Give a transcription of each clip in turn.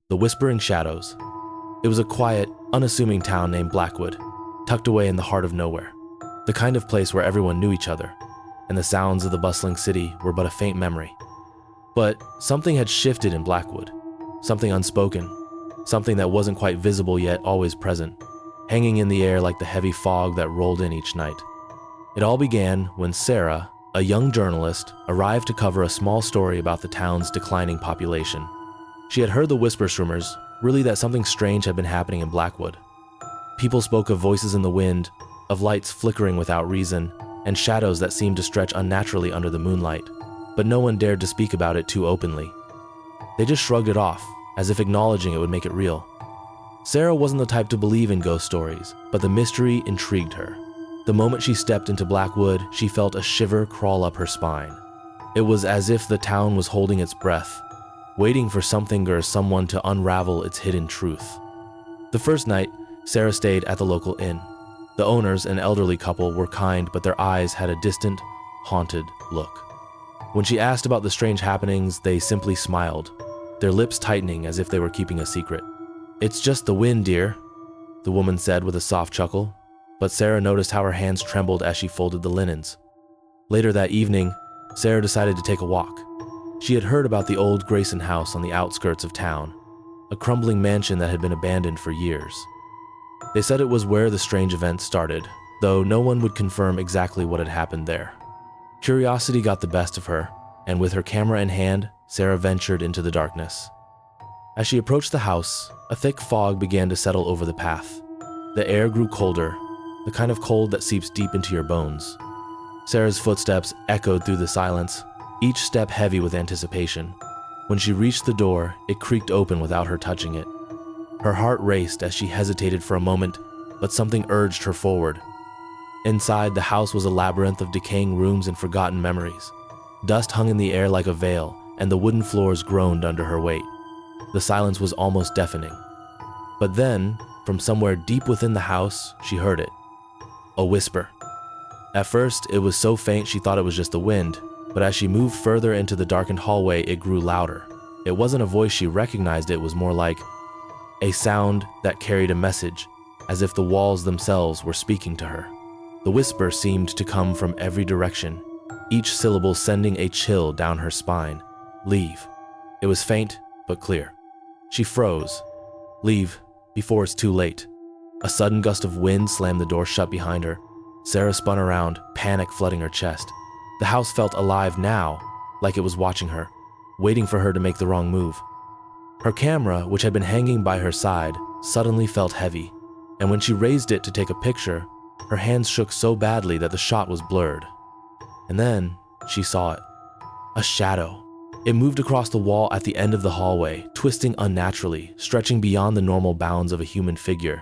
The Whispering Shadows. It was a quiet, unassuming town named Blackwood, tucked away in the heart of nowhere, the kind of place where everyone knew each other, and the sounds of the bustling city were but a faint memory. But something had shifted in Blackwood, something unspoken, something that wasn't quite visible yet always present, hanging in the air like the heavy fog that rolled in each night. It all began when Sarah, a young journalist, arrived to cover a small story about the town's declining population. She had heard the whispers rumors, really that something strange had been happening in Blackwood. People spoke of voices in the wind, of lights flickering without reason, and shadows that seemed to stretch unnaturally under the moonlight, but no one dared to speak about it too openly. They just shrugged it off, as if acknowledging it would make it real. Sarah wasn't the type to believe in ghost stories, but the mystery intrigued her. The moment she stepped into Blackwood, she felt a shiver crawl up her spine. It was as if the town was holding its breath, waiting for something or someone to unravel its hidden truth. The first night, Sarah stayed at the local inn. The owners, an elderly couple, were kind, but their eyes had a distant, haunted look. When she asked about the strange happenings, they simply smiled, their lips tightening as if they were keeping a secret. "It's just the wind, dear," the woman said with a soft chuckle, but Sarah noticed how her hands trembled as she folded the linens. Later that evening, Sarah decided to take a walk. She had heard about the old Grayson house on the outskirts of town, a crumbling mansion that had been abandoned for years. They said it was where the strange events started, though no one would confirm exactly what had happened there. Curiosity got the best of her, and with her camera in hand, Sarah ventured into the darkness. As she approached the house, a thick fog began to settle over the path. The air grew colder, the kind of cold that seeps deep into your bones. Sarah's footsteps echoed through the silence, each step heavy with anticipation. When she reached the door, it creaked open without her touching it. Her heart raced as she hesitated for a moment, but something urged her forward. Inside, the house was a labyrinth of decaying rooms and forgotten memories. Dust hung in the air like a veil, and the wooden floors groaned under her weight. The silence was almost deafening. But then, from somewhere deep within the house, she heard it. A whisper. At first, it was so faint she thought it was just the wind, but as she moved further into the darkened hallway, it grew louder. It wasn't a voice she recognized, it was more like a sound that carried a message, as if the walls themselves were speaking to her. The whisper seemed to come from every direction, each syllable sending a chill down her spine. "Leave." It was faint, but clear. She froze. "Leave, before it's too late." A sudden gust of wind slammed the door shut behind her. Sarah spun around, panic flooding her chest. The house felt alive now, like it was watching her, waiting for her to make the wrong move. Her camera, which had been hanging by her side, suddenly felt heavy, and when she raised it to take a picture, her hands shook so badly that the shot was blurred. And then she saw it. A shadow. It moved across the wall at the end of the hallway, twisting unnaturally, stretching beyond the normal bounds of a human figure.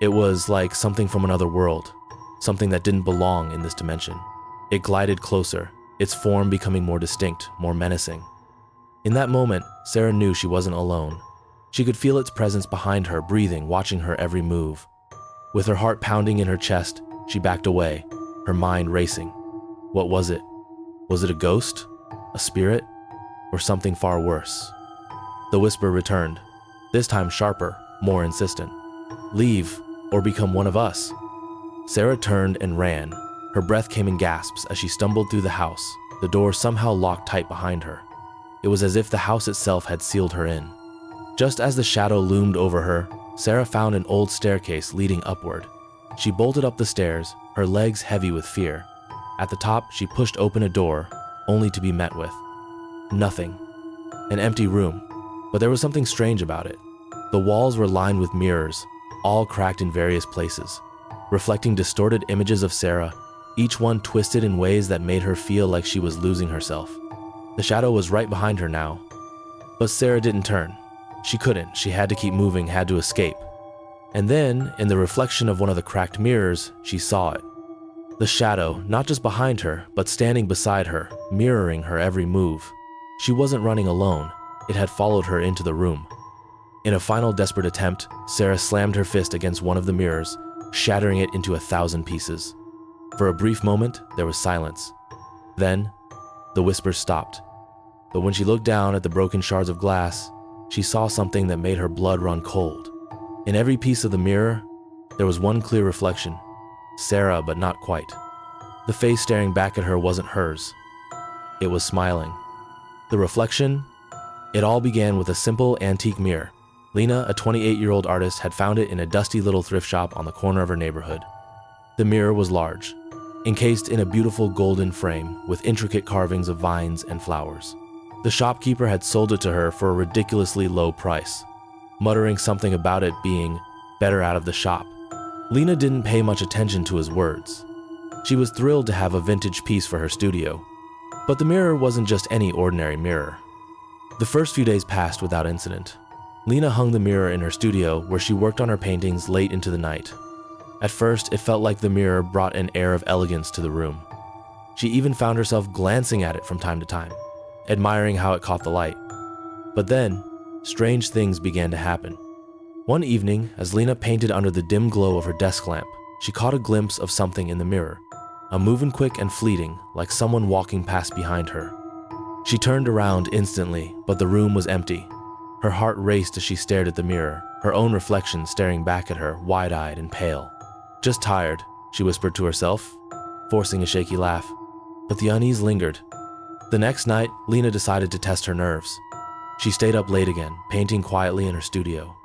It was like something from another world, something that didn't belong in this dimension. It glided closer, its form becoming more distinct, more menacing. In that moment, Sarah knew she wasn't alone. She could feel its presence behind her, breathing, watching her every move. With her heart pounding in her chest, she backed away, her mind racing. What was it? Was it a ghost? A spirit? Or something far worse? The whisper returned, this time sharper, more insistent. "Leave, or become one of us." Sarah turned and ran. Her breath came in gasps as she stumbled through the house, the door somehow locked tight behind her. It was as if the house itself had sealed her in. Just as the shadow loomed over her, Sarah found an old staircase leading upward. She bolted up the stairs, her legs heavy with fear. At the top, she pushed open a door, only to be met with nothing. An empty room, but there was something strange about it. The walls were lined with mirrors, all cracked in various places, reflecting distorted images of Sarah, each one twisted in ways that made her feel like she was losing herself. The shadow was right behind her now, but Sarah didn't turn. She couldn't. She had to keep moving, had to escape. And then, in the reflection of one of the cracked mirrors, she saw it. The shadow, not just behind her, but standing beside her, mirroring her every move. She wasn't running alone. It had followed her into the room. In a final desperate attempt, Sarah slammed her fist against one of the mirrors, shattering it into 1,000 pieces. For a brief moment, there was silence. Then, the whispers stopped. But when she looked down at the broken shards of glass, she saw something that made her blood run cold. In every piece of the mirror, there was one clear reflection. Sarah, but not quite. The face staring back at her wasn't hers. It was smiling. The reflection? It all began with a simple antique mirror. Lena, a 28-year-old artist, had found it in a dusty little thrift shop on the corner of her neighborhood. The mirror was large, encased in a beautiful golden frame with intricate carvings of vines and flowers. The shopkeeper had sold it to her for a ridiculously low price, muttering something about it being better out of the shop. Lena didn't pay much attention to his words. She was thrilled to have a vintage piece for her studio. But the mirror wasn't just any ordinary mirror. The first few days passed without incident. Lena hung the mirror in her studio where she worked on her paintings late into the night. At first, it felt like the mirror brought an air of elegance to the room. She even found herself glancing at it from time to time, admiring how it caught the light. But then, strange things began to happen. One evening, as Lena painted under the dim glow of her desk lamp, she caught a glimpse of something in the mirror, a moving quick and fleeting, like someone walking past behind her. She turned around instantly, but the room was empty. Her heart raced as she stared at the mirror, her own reflection staring back at her, wide-eyed and pale. "Just tired," she whispered to herself, forcing a shaky laugh. But the unease lingered. The next night, Lena decided to test her nerves. She stayed up late again, painting quietly in her studio.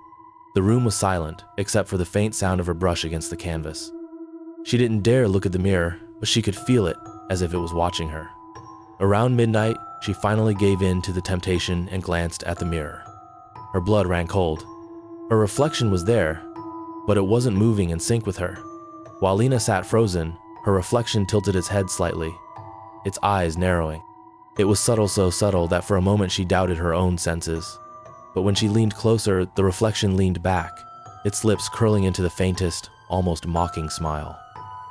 The room was silent, except for the faint sound of her brush against the canvas. She didn't dare look at the mirror, but she could feel it, as if it was watching her. Around midnight, she finally gave in to the temptation and glanced at the mirror. Her blood ran cold. Her reflection was there, but it wasn't moving in sync with her. While Lena sat frozen, her reflection tilted its head slightly, its eyes narrowing. It was subtle, so subtle that for a moment she doubted her own senses. But when she leaned closer, the reflection leaned back, its lips curling into the faintest, almost mocking smile.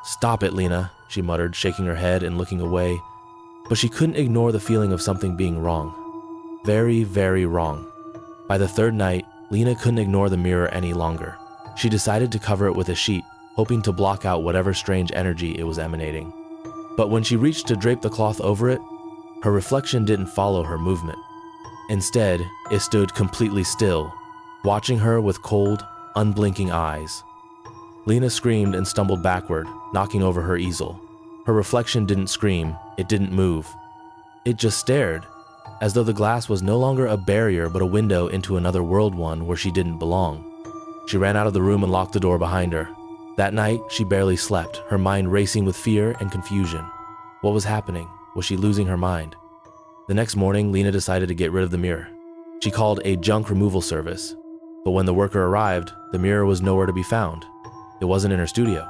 "Stop it, Lena," she muttered, shaking her head and looking away. But she couldn't ignore the feeling of something being wrong. Very, very wrong. By the third night, Lena couldn't ignore the mirror any longer. She decided to cover it with a sheet, hoping to block out whatever strange energy it was emanating. But when she reached to drape the cloth over it, her reflection didn't follow her movement. Instead, it stood completely still, watching her with cold, unblinking eyes. Lena screamed and stumbled backward, knocking over her easel. Her reflection didn't scream, it didn't move. It just stared, as though the glass was no longer a barrier but a window into another world, one where she didn't belong. She ran out of the room and locked the door behind her. That night, she barely slept, her mind racing with fear and confusion. What was happening? Was she losing her mind? The next morning, Lena decided to get rid of the mirror. She called a junk removal service, but when the worker arrived, the mirror was nowhere to be found. It wasn't in her studio.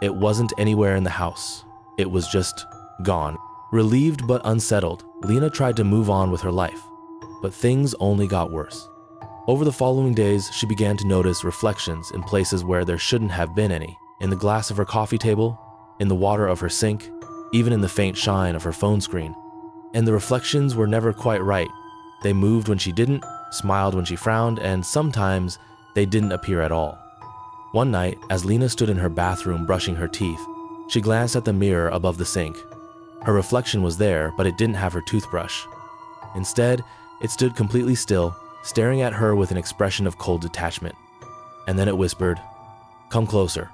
It wasn't anywhere in the house. It was just gone. Relieved but unsettled, Lena tried to move on with her life, but things only got worse. Over the following days, she began to notice reflections in places where there shouldn't have been any, in the glass of her coffee table, in the water of her sink, even in the faint shine of her phone screen. And the reflections were never quite right. They moved when she didn't, smiled when she frowned, and sometimes they didn't appear at all. One night, as Lena stood in her bathroom brushing her teeth, she glanced at the mirror above the sink. Her reflection was there, but it didn't have her toothbrush. Instead, it stood completely still, staring at her with an expression of cold detachment. And then it whispered, "Come closer."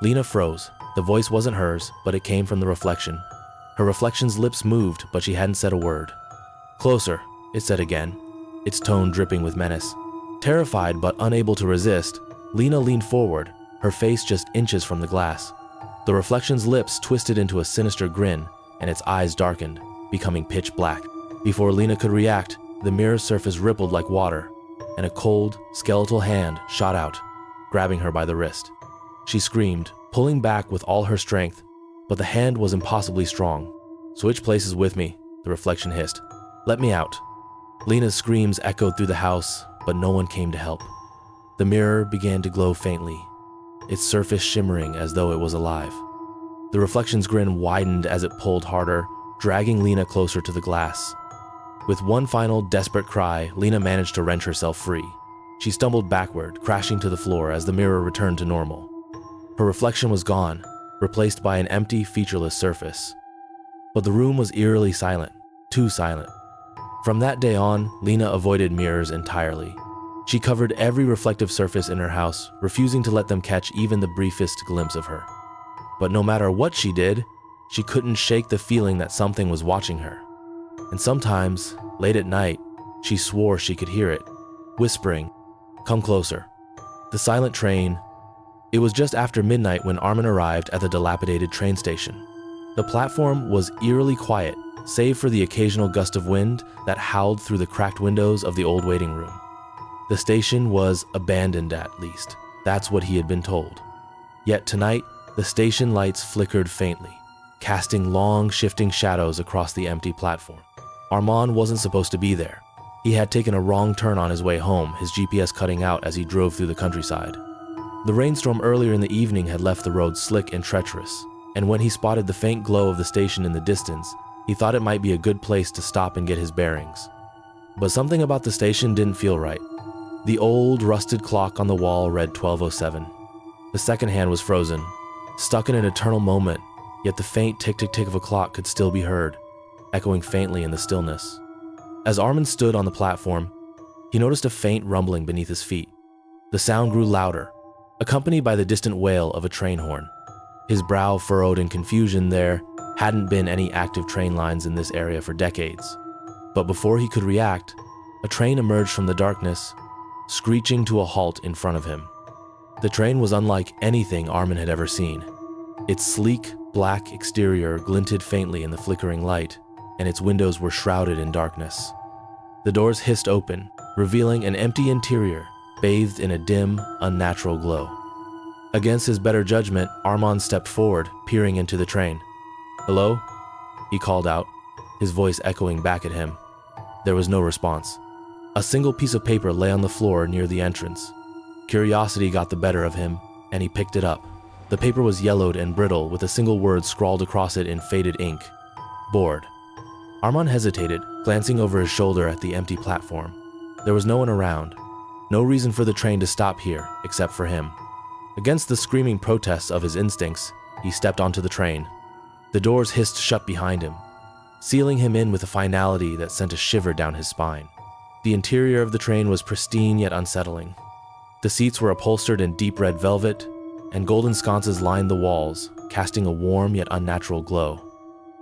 Lena froze. The voice wasn't hers, but it came from the reflection. Her reflection's lips moved, but she hadn't said a word. "Closer," it said again, its tone dripping with menace. Terrified but unable to resist, Lena leaned forward, her face just inches from the glass. The reflection's lips twisted into a sinister grin, and its eyes darkened, becoming pitch black. Before Lena could react, the mirror's surface rippled like water, and a cold, skeletal hand shot out, grabbing her by the wrist. She screamed, pulling back with all her strength, but the hand was impossibly strong. "Switch places with me," the reflection hissed. "Let me out." Lena's screams echoed through the house, but no one came to help. The mirror began to glow faintly, its surface shimmering as though it was alive. The reflection's grin widened as it pulled harder, dragging Lena closer to the glass. With one final desperate cry, Lena managed to wrench herself free. She stumbled backward, crashing to the floor as the mirror returned to normal. Her reflection was gone, replaced by an empty, featureless surface. But the room was eerily silent, too silent. From that day on, Lena avoided mirrors entirely. She covered every reflective surface in her house, refusing to let them catch even the briefest glimpse of her. But no matter what she did, she couldn't shake the feeling that something was watching her. And sometimes, late at night, she swore she could hear it, whispering, "Come closer." The silent train. It was just after midnight when Armin arrived at the dilapidated train station. The platform was eerily quiet, save for the occasional gust of wind that howled through the cracked windows of the old waiting room. The station was abandoned, at least. That's what he had been told. Yet tonight, the station lights flickered faintly, casting long, shifting shadows across the empty platform. Armin wasn't supposed to be there. He had taken a wrong turn on his way home, his GPS cutting out as he drove through the countryside. The rainstorm earlier in the evening had left the road slick and treacherous, and when he spotted the faint glow of the station in the distance, he thought it might be a good place to stop and get his bearings. But something about the station didn't feel right. The old, rusted clock on the wall read 12:07. The second hand was frozen, stuck in an eternal moment, yet the faint tick-tick-tick of a clock could still be heard, echoing faintly in the stillness. As Armin stood on the platform, he noticed a faint rumbling beneath his feet. The sound grew louder, accompanied by the distant wail of a train horn. His brow furrowed in confusion. There hadn't been any active train lines in this area for decades. But before he could react, a train emerged from the darkness, screeching to a halt in front of him. The train was unlike anything Armin had ever seen. Its sleek, black exterior glinted faintly in the flickering light, and its windows were shrouded in darkness. The doors hissed open, revealing an empty interior bathed in a dim, unnatural glow. Against his better judgment, Armin stepped forward, peering into the train. "Hello?" he called out, his voice echoing back at him. There was no response. A single piece of paper lay on the floor near the entrance. Curiosity got the better of him, and he picked it up. The paper was yellowed and brittle, with a single word scrawled across it in faded ink: "Bored." Armin hesitated, glancing over his shoulder at the empty platform. There was no one around. No reason for the train to stop here, except for him. Against the screaming protests of his instincts, he stepped onto the train. The doors hissed shut behind him, sealing him in with a finality that sent a shiver down his spine. The interior of the train was pristine yet unsettling. The seats were upholstered in deep red velvet, and golden sconces lined the walls, casting a warm yet unnatural glow.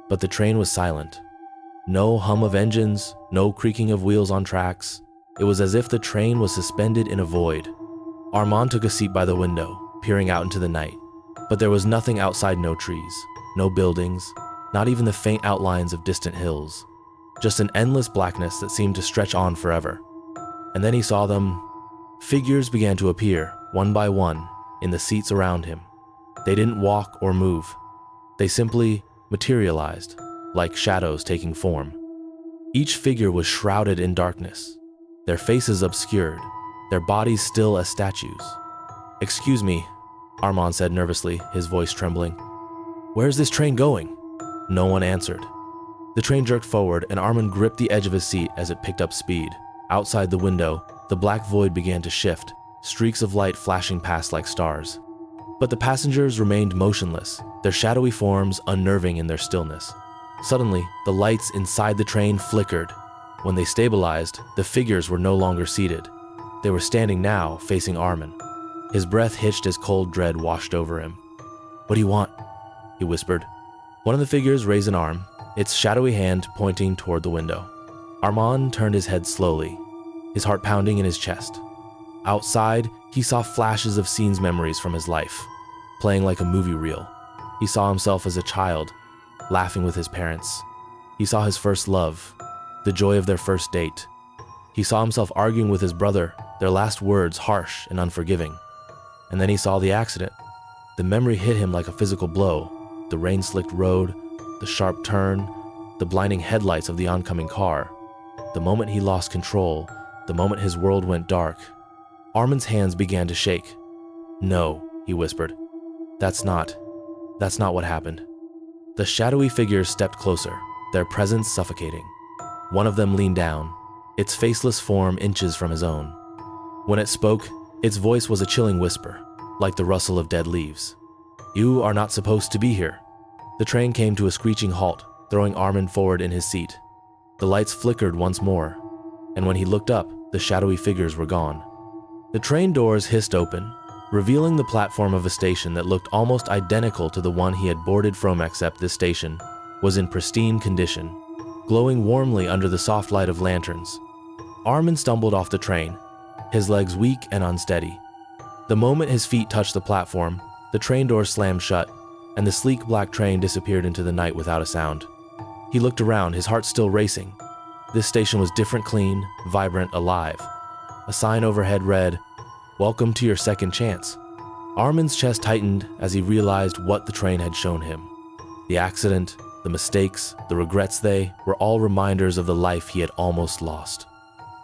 But the train was silent. No hum of engines, no creaking of wheels on tracks. It was as if the train was suspended in a void. Armin took a seat by the window, peering out into the night. But there was nothing outside, no trees, no buildings, not even the faint outlines of distant hills. Just an endless blackness that seemed to stretch on forever. And then he saw them. Figures began to appear, one by one, in the seats around him. They didn't walk or move. They simply materialized, like shadows taking form. Each figure was shrouded in darkness, their faces obscured, their bodies still as statues. "Excuse me," Armin said nervously, his voice trembling. "Where's this train going?" No one answered. The train jerked forward, and Armin gripped the edge of his seat as it picked up speed. Outside the window, the black void began to shift, streaks of light flashing past like stars. But the passengers remained motionless, their shadowy forms unnerving in their stillness. Suddenly, the lights inside the train flickered. When they stabilized, the figures were no longer seated. They were standing now, facing Armin. His breath hitched as cold dread washed over him. "What do you want?" he whispered. One of the figures raised an arm, its shadowy hand pointing toward the window. Armin turned his head slowly, his heart pounding in his chest. Outside, he saw flashes of scenes, memories from his life, playing like a movie reel. He saw himself as a child, laughing with his parents. He saw his first love, the joy of their first date. He saw himself arguing with his brother, their last words harsh and unforgiving. And then he saw the accident. The memory hit him like a physical blow. The rain-slicked road, the sharp turn, the blinding headlights of the oncoming car. The moment he lost control, the moment his world went dark. Armin's hands began to shake. "No," he whispered. That's not what happened." The shadowy figures stepped closer, their presence suffocating. One of them leaned down, its faceless form inches from his own. When it spoke, its voice was a chilling whisper, like the rustle of dead leaves. "You are not supposed to be here." The train came to a screeching halt, throwing Armin forward in his seat. The lights flickered once more, and when he looked up, the shadowy figures were gone. The train doors hissed open, revealing the platform of a station that looked almost identical to the one he had boarded from, except this station was in pristine condition, glowing warmly under the soft light of lanterns. Armin stumbled off the train, his legs weak and unsteady. The moment his feet touched the platform, the train doors slammed shut, and the sleek black train disappeared into the night without a sound. He looked around, his heart still racing. This station was different, clean, vibrant, alive. A sign overhead read, "Welcome to your second chance." Armin's chest tightened as he realized what the train had shown him. The accident, the mistakes, the regrets, they were all reminders of the life he had almost lost.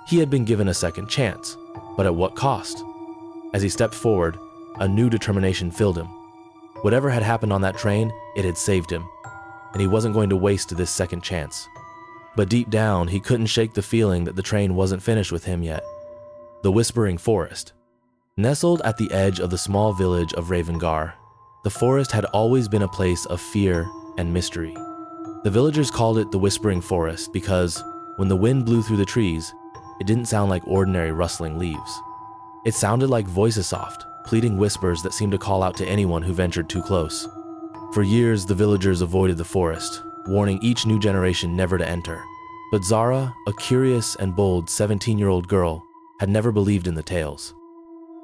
He had been given a second chance, but at what cost? As he stepped forward, a new determination filled him. Whatever had happened on that train, it had saved him, and he wasn't going to waste this second chance. But deep down, he couldn't shake the feeling that the train wasn't finished with him yet. The Whispering Forest. Nestled at the edge of the small village of Ravengar, the forest had always been a place of fear and mystery. The villagers called it the Whispering Forest because, when the wind blew through the trees, it didn't sound like ordinary rustling leaves. It sounded like voices, soft, pleading whispers that seemed to call out to anyone who ventured too close. For years, the villagers avoided the forest, warning each new generation never to enter. But Zara, a curious and bold 17-year-old girl, had never believed in the tales.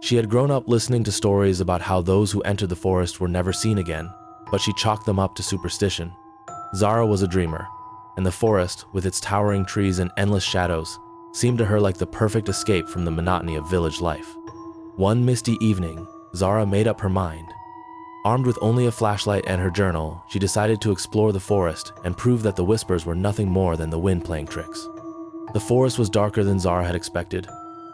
She had grown up listening to stories about how those who entered the forest were never seen again, but she chalked them up to superstition. Zara was a dreamer, and the forest, with its towering trees and endless shadows, seemed to her like the perfect escape from the monotony of village life. One misty evening, Zara made up her mind. Armed with only a flashlight and her journal, she decided to explore the forest and prove that the whispers were nothing more than the wind playing tricks. The forest was darker than Zara had expected.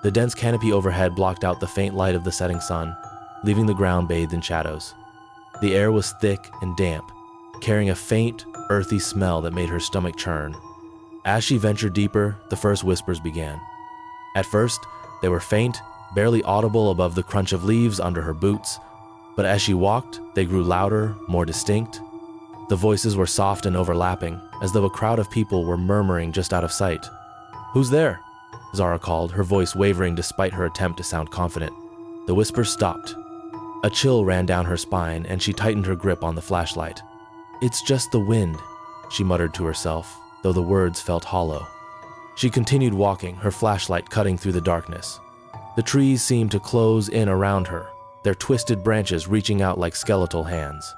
The dense canopy overhead blocked out the faint light of the setting sun, leaving the ground bathed in shadows. The air was thick and damp, carrying a faint, earthy smell that made her stomach churn. As she ventured deeper, the first whispers began. At first, they were faint, barely audible above the crunch of leaves under her boots, but as she walked, they grew louder, more distinct. The voices were soft and overlapping, as though a crowd of people were murmuring just out of sight. "Who's there?" Zara called, her voice wavering despite her attempt to sound confident. The whispers stopped. A chill ran down her spine, and she tightened her grip on the flashlight. "It's just the wind," she muttered to herself, though the words felt hollow. She continued walking, her flashlight cutting through the darkness. The trees seemed to close in around her, their twisted branches reaching out like skeletal hands.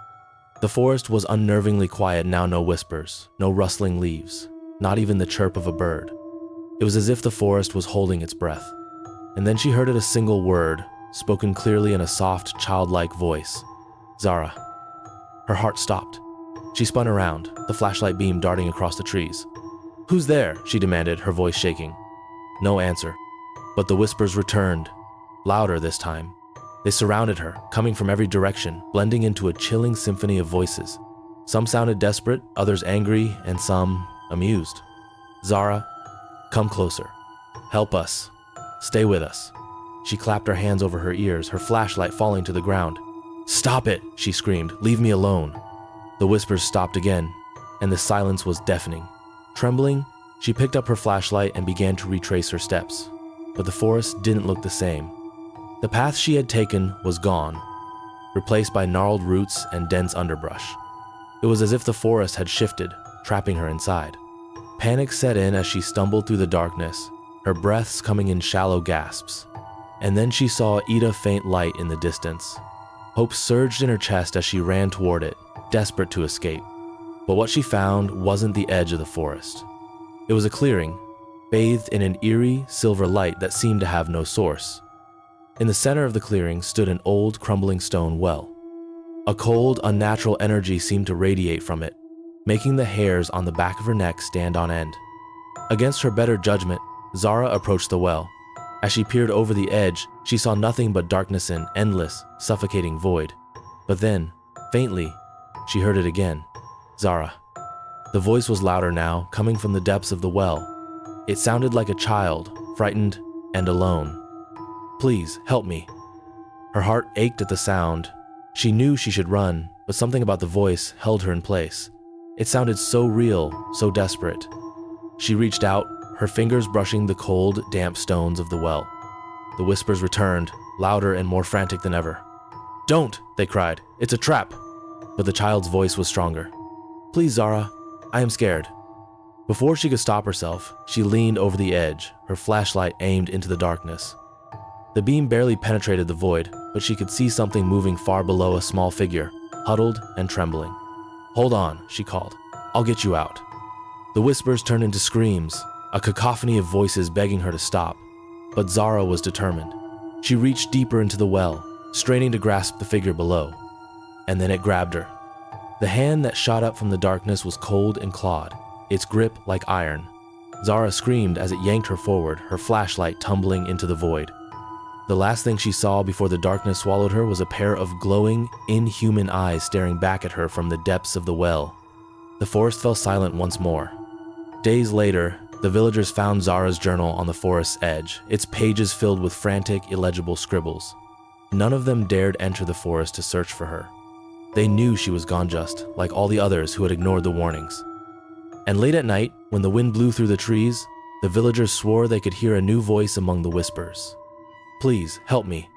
The forest was unnervingly quiet now, no whispers, no rustling leaves, not even the chirp of a bird. It was as if the forest was holding its breath. And then she heard it, a single word, spoken clearly in a soft, childlike voice. "Zara." Her heart stopped. She spun around, the flashlight beam darting across the trees. "Who's there?" she demanded, her voice shaking. No answer. But the whispers returned, louder this time. They surrounded her, coming from every direction, blending into a chilling symphony of voices. Some sounded desperate, others angry, and some amused. "Zara, come closer. Help us. Stay with us." She clapped her hands over her ears, her flashlight falling to the ground. "Stop it," she screamed. "Leave me alone." The whispers stopped again, and the silence was deafening. Trembling, she picked up her flashlight and began to retrace her steps. But the forest didn't look the same. The path she had taken was gone, replaced by gnarled roots and dense underbrush. It was as if the forest had shifted, trapping her inside. Panic set in as she stumbled through the darkness, her breaths coming in shallow gasps. And then she saw a faint light in the distance. Hope surged in her chest as she ran toward it, desperate to escape. But what she found wasn't the edge of the forest. It was a clearing, bathed in an eerie, silver light that seemed to have no source. In the center of the clearing stood an old, crumbling stone well. A cold, unnatural energy seemed to radiate from it, making the hairs on the back of her neck stand on end. Against her better judgment, Zara approached the well. As she peered over the edge, she saw nothing but darkness and endless, suffocating void. But then, faintly, she heard it again. "Zara." The voice was louder now, coming from the depths of the well. It sounded like a child, frightened and alone. "Please, help me." Her heart ached at the sound. She knew she should run, but something about the voice held her in place. It sounded so real, so desperate. She reached out, her fingers brushing the cold, damp stones of the well. The whispers returned, louder and more frantic than ever. "Don't!" they cried. "It's a trap!" But the child's voice was stronger. "Please, Zara, I am scared." Before she could stop herself, she leaned over the edge, her flashlight aimed into the darkness. The beam barely penetrated the void, but she could see something moving far below a small figure, huddled and trembling. "Hold on," she called. "I'll get you out." The whispers turned into screams, a cacophony of voices begging her to stop. But Zara was determined. She reached deeper into the well, straining to grasp the figure below. And then it grabbed her. The hand that shot up from the darkness was cold and clawed, its grip like iron. Zara screamed as it yanked her forward, her flashlight tumbling into the void. The last thing she saw before the darkness swallowed her was a pair of glowing, inhuman eyes staring back at her from the depths of the well. The forest fell silent once more. Days later, the villagers found Zara's journal on the forest's edge, its pages filled with frantic, illegible scribbles. None of them dared enter the forest to search for her. They knew she was gone, just like all the others who had ignored the warnings. And late at night, when the wind blew through the trees, the villagers swore they could hear a new voice among the whispers. "Please, help me.